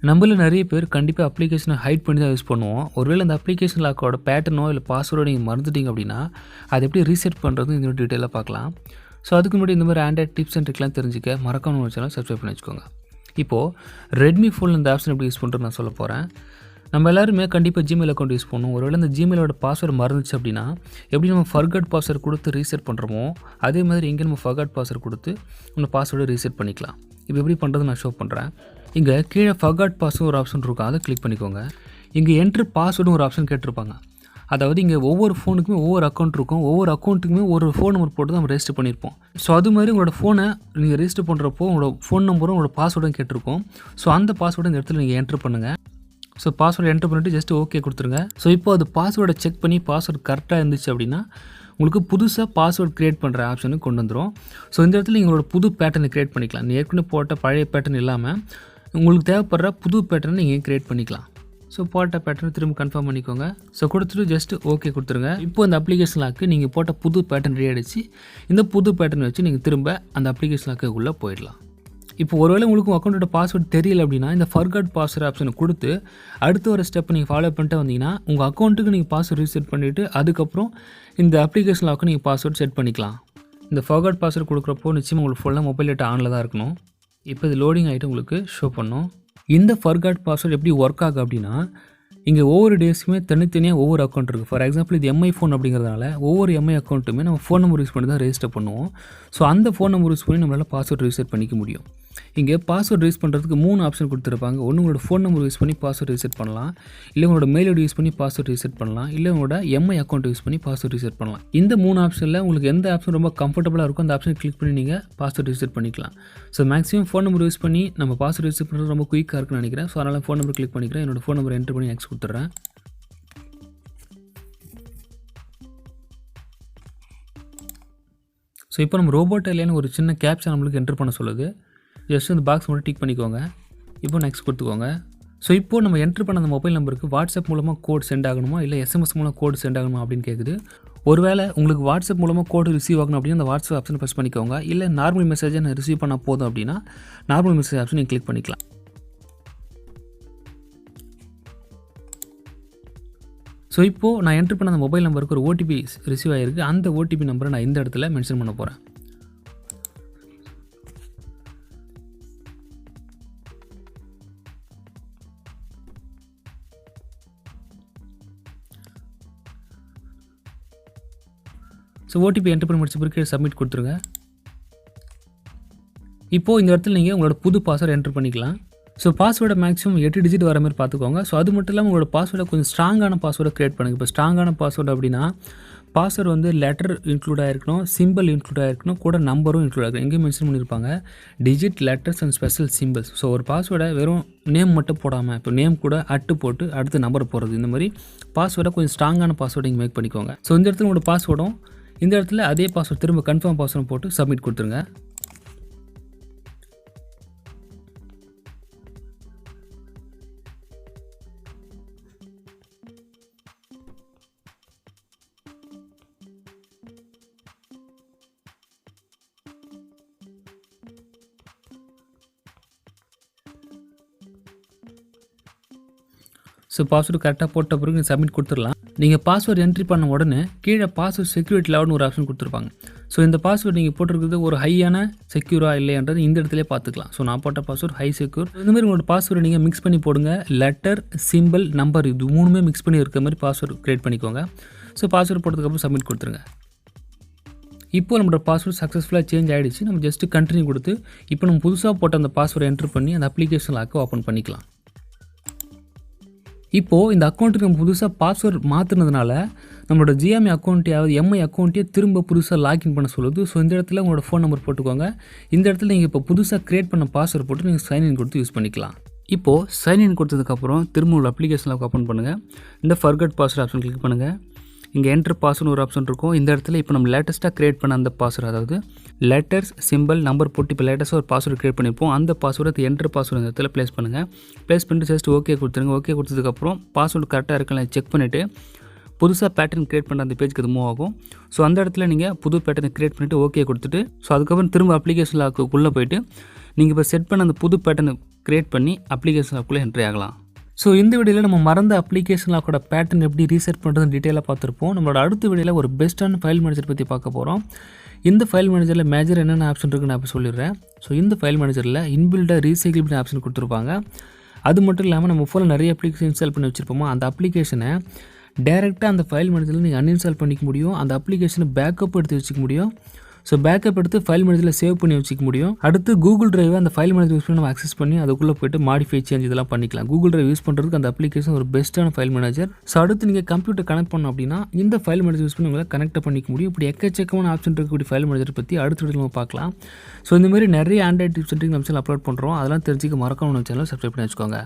நம்மள நிறைய பேர் கண்டிப்பாக அப்ளிகேஷனை ஹைட் பண்ணி தான் யூஸ் பண்ணுவோம். ஒருவேளை அந்த அப்ளிகேஷன் லாக்கோட பேட்டர்னோ இல்லை பாஸ்வேர்டோ நீங்கள் மறந்துட்டீங்க அப்படின்னா அதை எப்படி ரீசெட் பண்ணுறது இந்த டீட்டெயிலாக பார்க்கலாம். ஸோ அதுக்கு முன்னாடி இந்த மாதிரி ஆண்ட்ராய்ட் டிப்ஸ் அண்ட் ட்ரிக்லாம் தெரிஞ்சுக்க மறக்காம ஒரு சேனல் சப்ஸ்கிரைப் பண்ணி வச்சுக்கோங்க. இப்போது ரெட்மி ஃபோனில் இந்த ஆப்ஷன் எப்படி யூஸ் பண்ணுறது நான் சொல்ல போகிறேன். நம்ம எல்லாருமே கண்டிப்பாக ஜிமெயில் அக்கௌண்ட் யூஸ் பண்ணுவோம். ஒருவேளை இந்த ஜிமெயிலோட பாஸ்வேர்டு மறந்துச்சு அப்படின்னா எப்படி நம்ம ஃபர்கட் பாஸ்வேர்டு கொடுத்து ரீசெட் பண்ணுறோமோ அதே மாதிரி இங்கே நம்ம ஃபர்கட் பாஸ்வேர்டு கொடுத்து நம்ம பாஸ்வேர்டை ரீசெட் பண்ணிக்கலாம். இப்போ எப்படி பண்ணுறது நான் ஷோ பண்ணுறேன். இங்கே கீழே ஃபர்காட் பாஸ்வேர்டு ஒரு ஆப்ஷன் இருக்கும், அதை கிளிக் பண்ணிக்கோங்க. இங்கே என்ட்ரு பாஸ்வேர்டும் ஒரு ஆப்ஷன் கேட்டிருப்பாங்க. அதாவது இங்கே ஒவ்வொரு ஃபோனுக்குமே ஒவ்வொரு அக்கௌண்ட் இருக்கும், ஒவ்வொரு அக்கௌண்ட்டுக்குமே ஒரு ஃபோன் நம்பர் போட்டு தான் நம்ம ரெஜிஸ்டர் பண்ணியிருப்போம். ஸோ அது மாதிரி உங்களோட ஃபோனை நீங்கள் ரெஜிஸ்டர் பண்ணுறப்போ உங்களோட ஃபோன் நம்பரும் உங்களோட பாஸ்வேர்டும் கேட்டிருக்கும். ஸோ அந்த பாஸ்வேர்டு இந்த இடத்துல நீங்கள் என்ட்ரு பண்ணுங்கள். ஸோ பாஸ்வேர்டு என்ட்ரு பண்ணிவிட்டு ஜஸ்ட் ஓகே கொடுத்துருங்க. ஸோ இப்போ அது பாஸ்வேர்டை செக் பண்ணி பாஸ்வேர்டு கரெக்டாக இருந்துச்சு அப்படின்னா உங்களுக்கு புதுசாக பாஸ்வேர்டு க்ரியேட் பண்ணுற ஆப்ஷனுக்கு கொண்டு வந்துடும். ஸோ இந்த இடத்துல உங்களோட புது பேட்டர்னை க்ரியேட் பண்ணிக்கலாம். நீ ஏற்கனவே போட்ட பழைய பேட்டர்ன் இல்லாமல் உங்களுக்கு தேவைப்படுற புது பேட்டர்னை நீங்கள் க்ரியேட் பண்ணிக்கலாம். ஸோ போட்ட பேட்டர்னை திரும்ப கன்ஃபார்ம் பண்ணிக்கோங்க. ஸோ கொடுத்துட்டு ஜஸ்ட் ஓகே கொடுத்துருங்க. இப்போ அந்த அப்ளிகேஷன் லாக்கு நீங்கள் போட்ட புது பேட்டர்ன் ரெடி ஆகிடுச்சு. இந்த புது பேட்டர்ன் வச்சு நீங்கள் திரும்ப அந்த அப்ளிகேஷன் லாக்குள்ளே போயிடலாம். இப்போ ஒருவேளை உங்களுக்கு அக்கௌண்ட்டோட பாஸ்வேர்டு தெரியல அப்படின்னா இந்த ஃபர்காட் பாஸ்வேர்டு ஆப்ஷனை கொடுத்து அடுத்த ஒரு ஸ்டெப் நீங்கள் ஃபாலோ பண்ணிட்டு வந்தீங்கன்னா உங்கள் அக்கௌண்ட்டுக்கு நீங்கள் பாஸ்வேர்டு ரீசெட் பண்ணிவிட்டு அதுக்கப்புறம் இந்த அப்ளிகேஷன் லாக்கு நீங்கள் பாஸ்வேர்டு செட் பண்ணிக்கலாம். இந்த ஃபர்காட் பாஸ்வேர்டு கொடுக்குறப்போ நிச்சயமாக உங்களுக்கு ஃபுல்லாக மொபைல் டேட்டா ஆனில் தான் இருக்கணும். இப்போ இது லோடிங் ஆகிட்டு உங்களுக்கு ஷோ பண்ணும். இந்த ஃபர்காட் பாஸ்வேர்டு எப்படி ஒர்க் ஆகும் அப்படின்னா இங்கே ஒவ்வொரு டேஸ்க்குமே தனித்தனியாக ஒவ்வொரு அக்கௌண்ட் இருக்குது. ஃபார் எக்ஸாம்பிள் இது எம்ஐ ஃபோன் அப்படிங்கிறதுனால ஒவ்வொரு எம்ஐ அக்கௌண்ட்டுமே நம்ம ஃபோன் நம்பர் யூஸ் பண்ணி தான் ரெஜிஸ்டர் பண்ணுவோம். ஸோ அந்த ஃபோன் நம்பர் யூஸ் பண்ணி நம்மளால் பாஸ்வேர்டு ரீசெட் பண்ணிக்க முடியும். இங்கே பாஸ்வேர்டு ரீஸ் பண்ணுறதுக்கு 3 ஆப்ஷன் கொடுத்துருப்பாங்க. ஒன்று உங்களோட ஃபோன் நம்பர் யூஸ் பண்ணி பாஸ்வேர்டு ரீசெட் பண்ணலாம், இல்லை உங்களோட மெயில் ஐடி யூஸ் பண்ணி பாஸ்வேர்டு ரீசெட் பண்ணலாம், இல்லை உங்களோட எம்ஐ அக்கௌண்ட் யூஸ் பண்ணி பாஸ்வேர்டு ரீசெட் பண்ணலாம். இந்த 3 ஆப்ஷனில் உங்களுக்கு எந்த ஆப்ஷன் ரொம்ப கம்ஃபர்டபுளாக இருக்கும் அந்த ஆப்ஷன் கிளிக் பண்ணி நீங்கள் பாஸ்வேர்டு ரீசெட் பண்ணிக்கலாம். So maximum phone number use பண்ணி நம்ம பாஸ்வேர்டு ரீசெட் பண்ணுறது ரொம்ப குயிக்காக இருக்குன்னு நினைக்கிறேன். ஸோ அதனால் ஃபோன் நம்பர் கிளிக் பண்ணிக்கிறேன். என்னோட ஃபோன் நம்பர் என்ட்ரு பண்ணி நெக்ஸ்ட் கொடுத்துட்றேன். ஸோ இப்போ நம்ம ரோபோட் இல்லைன்னு ஒரு சின்ன கேப்சா நம்மளுக்கு என்ட்ரு பண்ண சொல்லுது. ஜஸ்ட் இந்த பாக்ஸ் மட்டும் டிக் பண்ணிக்கோங்க. இப்போ நெக்ஸ்ட் கொடுத்துக்கோங்க. ஸோ இப்போது நம்ம என்ட்ரு பண்ண அந்த மொபைல் நம்பருக்கு வாட்ஸ்அப் மூலமாக கோட் சென்ட் ஆகணுமா இல்லை எஸ்எம்எஸ் மூலம் கோட் சென்ட் ஆகணுமா அப்படின்னு கேட்குது. ஒருவேளை உங்களுக்கு வாட்ஸ்அப் மூலமாக கோடு ரிசீவ் ஆகணும் அப்படின்னா அந்த வாட்ஸ்அப் ஆப்ஷனை ப்ரெஸ் பண்ணிக்கோங்க. இல்லை நார்மல் மெசேஜை நான் ரிசீவ் பண்ணால் போதும் அப்படின்னா நார்மல் மெசேஜ் ஆப்ஷன் நீங்கள் கிளிக் பண்ணிக்கலாம். ஸோ இப்போது நான் என்ட்ரு பண்ண அந்த மொபைல் நம்பருக்கு ஒரு ஓடிபி ரிசீவ் ஆகிருக்கு. அந்த ஓடிபி நம்பரை நான் இந்த இடத்துல மென்ஷன் பண்ண போகிறேன். ஸோ ஓடிபி என்ட்ரு பண்ணி முடிச்ச பிறகு சப்மிட் கொடுத்துருங்க. இப்போது இந்த இடத்துல நீங்கள் உங்களோட புது பாஸ்வேர்டு என்ட்ரு பண்ணிக்கலாம். ஸோ பாஸ்வேர்டை மேக்ஸிமம் 8 டிஜிட் வர மாதிரி பார்த்துக்கோங்க. ஸோ அது மட்டும் இல்லாமல் உங்களோட பாஸ்வேர்டை கொஞ்சம் ஸ்ட்ராங்கான பாஸ்வேர்டை க்ரியேட் பண்ணுங்கள். இப்போ ஸ்ட்ராங்கான பாஸ்வேர்டு அப்படின்னா பாஸ்வேர்டு வந்து லெட்டர் இன்க்ளூட் ஆகிருக்கணும், சிம்பிள் இன்க்ளூட் ஆகிருக்கணும், கூட நம்பரும் இன்க்ளூட் ஆகிருக்கும். எங்கேயும் மென்ஷன் பண்ணியிருப்பாங்க digit, letters and special symbols. So ஒரு பாஸ்வேர்டை வெறும் நேம் மட்டும் போடாமல் இப்போ நேம் கூட அட்டு போட்டு அடுத்து நம்பர் போடுறது, இந்த மாதிரி பாஸ்வேர்டை கொஞ்சம் ஸ்ட்ராங்கான பாஸ்வேர்டை நீங்கள் மேக் பண்ணிக்கோங்க. ஸோ இந்த இடத்துல உங்களோட பாஸ்வேர்டும் இந்த இடத்துல அதே பாஸ்வேர்டு திரும்ப கன்ஃபார்ம் பாஸ்வேர்டு போட்டு சப்மிட் கொடுத்துருங்க. ஸோ பாஸ்வேர்டு கரெக்டாக போட்ட பிறகு நீங்கள் சப்மிட் கொடுத்துடலாம். நீங்கள் பாஸ்வேர்டு என்ட்ரி பண்ண உடனே கீழே பாஸ்வேர்டு செக்யூரிட்டி லெவல்னு ஒரு ஆப்ஷன் கொடுத்துருப்பாங்க. ஸோ இந்த பாஸ்வேர்டு நீங்கள் போட்டிருக்கிறது ஒரு ஹையான செக்யூராக இல்லைன்றது இந்த இடத்துல பார்த்துக்கலாம். ஸோ நான் போட்ட பாஸ்வேர்டு ஹை செக்யூர். இந்த மாதிரி உங்களோட பாஸ்வேர்டு நீங்கள் மிக்ஸ் பண்ணி போடுங்க. லெட்டர், சிம்பிள், நம்பர் இது 3மே மிக்ஸ் பண்ணி இருக்கிற மாதிரி பாஸ்வேர்டு க்ரியேட் பண்ணிக்கோங்க. ஸோ பாஸ்வேர்டு போட்டதுக்கப்புறம் சப்மிட் கொடுத்துருங்க. இப்போ நம்மளோட பாஸ்வேர்டு சக்ஸஸ்ஃபுல்லாக சேஞ்ச் ஆகிடுச்சு. நம்ம ஜஸ்ட்டு கண்டினியூ கொடுத்து இப்போ நம்ம புதுசாக போட்ட அந்த பாஸ்வேர்டு என்ட்ரு பண்ணி அந்த அப்ளிகேஷன் லாக்கை ஓப்பன் பண்ணிக்கலாம். இப்போது இந்த அக்கௌண்ட்டுக்கு நம்ம புதுசாக பாஸ்வேர்டு மாற்றினதுனால நம்மளோட ஜிஎம்ஐ அக்கௌண்ட்டையாவது எம்ஐ அக்கௌண்ட்டையே திரும்ப புதுசாக லாகின் பண்ண சொல்லுது. ஸோ இந்த இடத்துல உங்களோட ஃபோன் நம்பர் போட்டுக்கோங்க. இந்த இடத்துல நீங்கள் இப்போ புதுசாக க்ரியேட் பண்ண பாஸ்வேர்டு போட்டு நீங்கள் சைன்இன் கொடுத்து யூஸ் பண்ணிக்கலாம். இப்போது சைன்இன் கொடுத்ததுக்கப்புறம் திரும்ப உள்ள அப்ளிகேஷனில் ஓப்பன் பண்ணுங்கள். இந்த ஃபர்கட் பாஸ்வேர்டு ஆப்ஷன் கிளிக் பண்ணுங்கள். இங்கே என்ட்ரு பாஸ்வேர்டு ஒரு ஆப்ஷன் இருக்கும். இந்த இடத்துல இப்போ நம்ம லேட்டஸ்ட்டாக க்ரியேட் பண்ண அந்த பாஸ்வேர்டு, அதாவது லெட்டர்ஸ், சிம்பிள், நம்பர் போட்டு இப்போ லேட்டஸ்ட்டாக ஒரு பாஸ்வேர்டு க்ரியேட் பண்ணியிருப்போம். அந்த பாஸ்வேர்டு என்ட்ரு பாஸ்வேர்டு இந்த இடத்துல ப்ளேஸ் பண்ணுங்கள். ப்ளேஸ் பண்ணிட்டு ஜஸ்ட் ஓகே கொடுத்துருங்க. ஓகே கொடுத்ததுக்கப்புறம் பாஸ்வேர்டு கரெக்டாக இருக்கலாம் செக் பண்ணிவிட்டு புதுசாக பேட்டர்ன் க்ரியேட் பண்ண அந்த பேஜுக்கு அது மூவ் ஆகும். ஸோ அந்த இடத்துல நீங்கள் புது பேட்டர்னை க்ரியேட் பண்ணிவிட்டு ஓகே கொடுத்துட்டு ஸோ அதுக்கப்புறம் திரும்ப அப்ளிகேஷன் லாக்குள்ளே போயிட்டு நீங்கள் இப்போ செட் பண்ண அந்த புது பேட்டர்னை க்ரியேட் பண்ணி அப்ளிகேஷன் லாக்குள்ளே என்ட்ரி ஆகலாம். ஸோ இந்த வீடியோவில் நம்ம மறந்த அப்ளிகேஷன் லாக்கோட பேட்டர்ன் எப்படி ரீசெட் பண்ணுறதுன்னு டீட்டெயிலாக பார்த்துருப்போம். நம்மளோட அடுத்த வீடியோவில் ஒரு பெஸ்ட்டான ஃபைல் மேனேஜர் பற்றி பார்க்க போகிறோம். இந்த ஃபைல் மேனேஜரில் மேஜர் என்னென்ன ஆப்ஷன் இருக்குன்னு நான் இப்போ சொல்லிடுறேன். ஸோ இந்த ஃபைல் மேனேஜரில் இன்பில்டாக ரீசைக்கிள் ஆப்ஷன் கொடுத்துருப்பாங்க. அது மட்டும் இல்லாமல் நம்ம ஃபோனில் நிறைய அப்ளிகேஷன் இன்ஸ்டால் பண்ணி வச்சுருப்போமோ அந்த அப்ளிகேஷனை டேரெக்டாக அந்த ஃபைல் மேனேஜரில் நீங்கள் அன்இன்ஸ்டால் பண்ணிக்க முடியும். அந்த அப்ளிகேஷனை பேக்கப் எடுத்து வச்சுக்க முடியும். ஸோ பேக்கப் எடுத்து ஃபைல் மேனேஜரில் சேவ் பண்ணி வச்சுக்க முடியும். அடுத்து கூகுள் டிரைவை அந்த ஃபைல் மேனேஜர் யூஸ் பண்ணி நம்ம அக்சஸ் பண்ணி அதுக்குள்ளே போய்ட்டு மாடிஃபை சேஞ்ச் இதெல்லாம் பண்ணிக்கலாம். கூகுள் டிரைவ் யூஸ் பண்ணுறதுக்கு அந்த அப்ளிகேஷன் ஒரு பெஸ்ட்டான ஃபைல் மேனேஜர். ஸோ அடுத்து நீங்கள் கம்ப்யூட்டர் கனெக்ட் பண்ணோம் அப்படின்னா இந்த ஃபைல் மேனேஜர் யூஸ் பண்ணி உங்களால் கனெக்ட் பண்ணிக்க முடியும். இப்படி எக்கச்சக்கமான ஆப்ஷன் இருக்கக்கூடிய ஃபைல் மேனேஜர் பற்றி அடுத்த வீடியோ நம்ம பார்க்கலாம். ஸோ இந்த மாதிரி நிறைய ஆண்ட்ராய்ட் டிப்ஸ் நம்ம சேனல் அப்லோட் பண்ணுறோம். அதெல்லாம் தெரிஞ்சுக்க மறக்காம நம்ம சேனலை சப்ஸ்கிரைப் பண்ணி வச்சுக்கோங்க.